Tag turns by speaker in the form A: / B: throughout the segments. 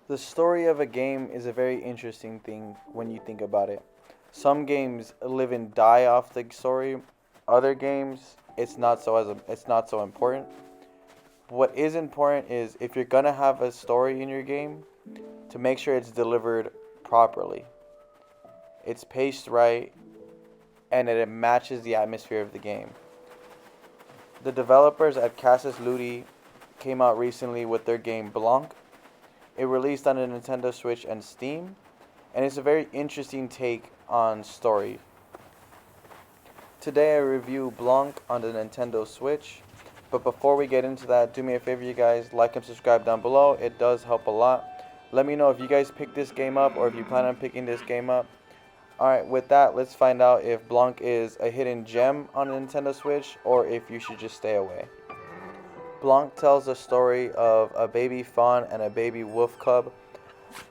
A: The story of a game is a very interesting thing when you think about it. Some games live and die off the story. Other games, it's not so important. What is important is if you're gonna have a story in your game, to make sure it's delivered properly. It's paced right and that it matches the atmosphere of the game. The developers at Casus Ludi came out recently with their game Blanc. It released on the Nintendo Switch and Steam, and it's a very interesting take on story. Today I review Blanc on the Nintendo Switch, but before we get into that, do me a favor, you guys, like and subscribe down below. It does help a lot. Let me know if you guys pick this game up or if you plan on picking this game up. Alright, with that, let's find out if Blanc is a hidden gem on the Nintendo Switch or if you should just stay away. Blanc tells the story of a baby fawn and a baby wolf cub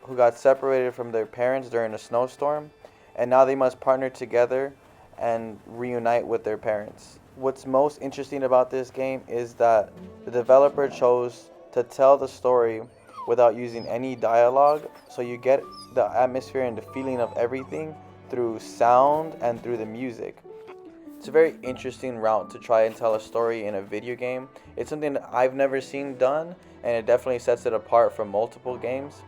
A: who got separated from their parents during a snowstorm, and now they must partner together and reunite with their parents. What's most interesting about this game is that the developer chose to tell the story without using any dialogue, so you get the atmosphere and the feeling of everything through sound and through the music. It's a very interesting route to try and tell a story in a video game. It's something that I've never seen done, and it definitely sets it apart from multiple games.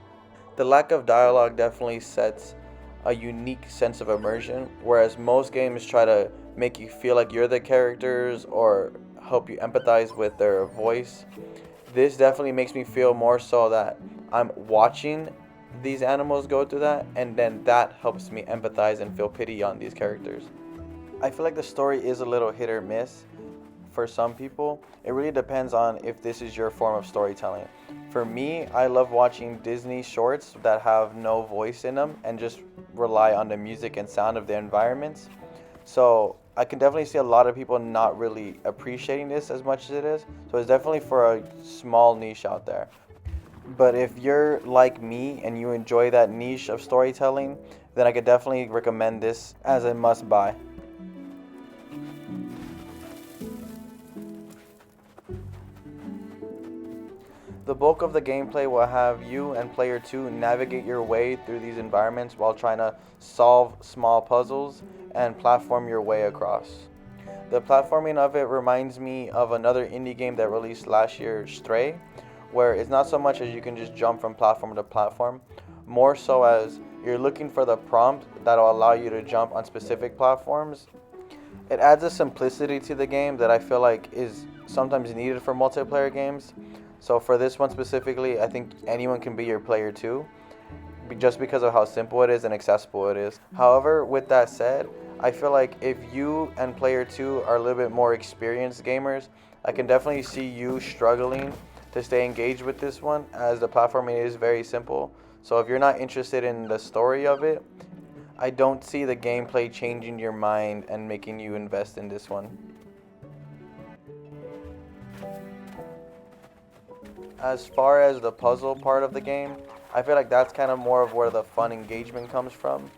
A: The lack of dialogue definitely sets a unique sense of immersion, whereas most games try to make you feel like you're the characters or help you empathize with their voice. This definitely makes me feel more so that I'm watching these animals go through that, and then that helps me empathize and feel pity on these characters. I feel like the story is a little hit or miss for some people. It really depends on if this is your form of storytelling. For me, I love watching Disney shorts that have no voice in them and just rely on the music and sound of the environments. So I can definitely see a lot of people not really appreciating this as much as it is. So it's definitely for a small niche out there. But if you're like me and you enjoy that niche of storytelling, then I could definitely recommend this as a must buy. The bulk of the gameplay will have you and player 2 navigate your way through these environments while trying to solve small puzzles and platform your way across. The platforming of it reminds me of another indie game that released last year, Stray, where it's not so much as you can just jump from platform to platform, more so as you're looking for the prompt that'll allow you to jump on specific platforms. It adds a simplicity to the game that I feel like is sometimes needed for multiplayer games. So for this one specifically, I think anyone can be your player too, just because of how simple it is and accessible it is. However, with that said, I feel like if you and player 2 are a little bit more experienced gamers, I can definitely see you struggling to stay engaged with this one, as the platforming is very simple. So if you're not interested in the story of it, I don't see the gameplay changing your mind and making you invest in this one. As far as the puzzle part of the game, I feel like that's kind of more of where the fun engagement comes from.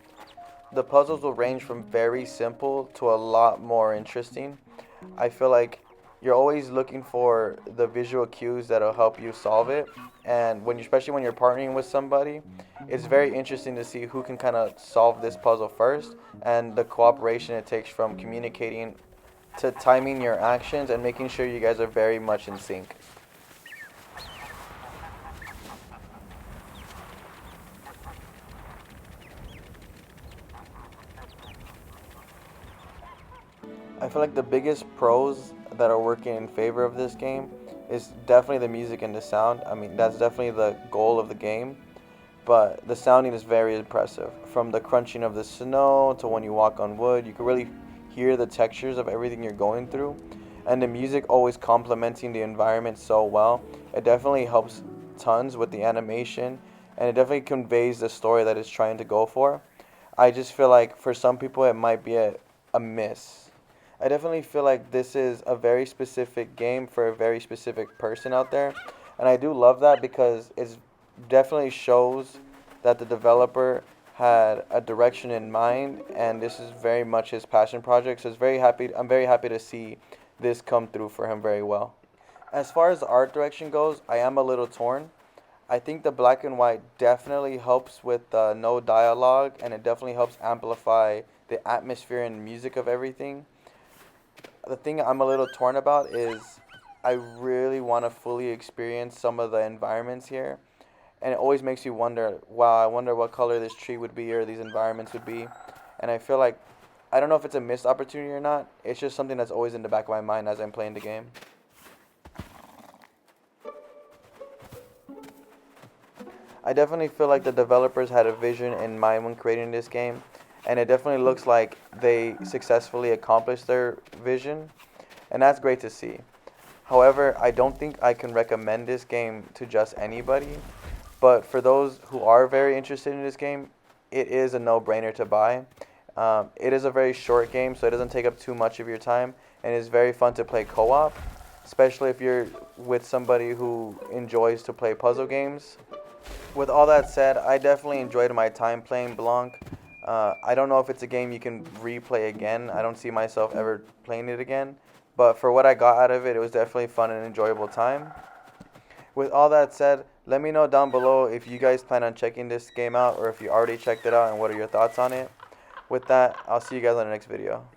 A: The puzzles will range from very simple to a lot more interesting. I feel like you're always looking for the visual cues that'll help you solve it. And especially when you're partnering with somebody, it's very interesting to see who can kind of solve this puzzle first, and the cooperation it takes from communicating to timing your actions and making sure you guys are very much in sync. I feel like the biggest pros that are working in favor of this game is definitely the music and the sound. I mean, that's definitely the goal of the game, but the sounding is very impressive. From the crunching of the snow to when you walk on wood, you can really hear the textures of everything you're going through, and the music always complementing the environment so well. It definitely helps tons with the animation, and it definitely conveys the story that it's trying to go for. I just feel like for some people it might be a miss. I definitely feel like this is a very specific game for a very specific person out there. And I do love that because it definitely shows that the developer had a direction in mind, and this is very much his passion project. So I'm very happy to see this come through for him very well. As far as the art direction goes, I am a little torn. I think the black and white definitely helps with no dialogue, and it definitely helps amplify the atmosphere and music of everything. The thing I'm a little torn about is I really want to fully experience some of the environments here, and it always makes you wonder, wow, I wonder what color this tree would be or these environments would be. And I feel like I don't know if it's a missed opportunity or not. It's just something that's always in the back of my mind as I'm playing the game. I definitely feel like the developers had a vision in mind when creating this game, and it definitely looks like they successfully accomplished their vision, and that's great to see. However, I don't think I can recommend this game to just anybody, but for those who are very interested in this game, it is a no-brainer to buy. It is a very short game, so it doesn't take up too much of your time, and it's very fun to play co-op, especially if you're with somebody who enjoys to play puzzle games. With all that said, I definitely enjoyed my time playing Blanc. I don't know if it's a game you can replay again. I don't see myself ever playing it again. But for what I got out of it, it was definitely fun and enjoyable time. With all that said, let me know down below if you guys plan on checking this game out or if you already checked it out and what are your thoughts on it. With that, I'll see you guys on the next video.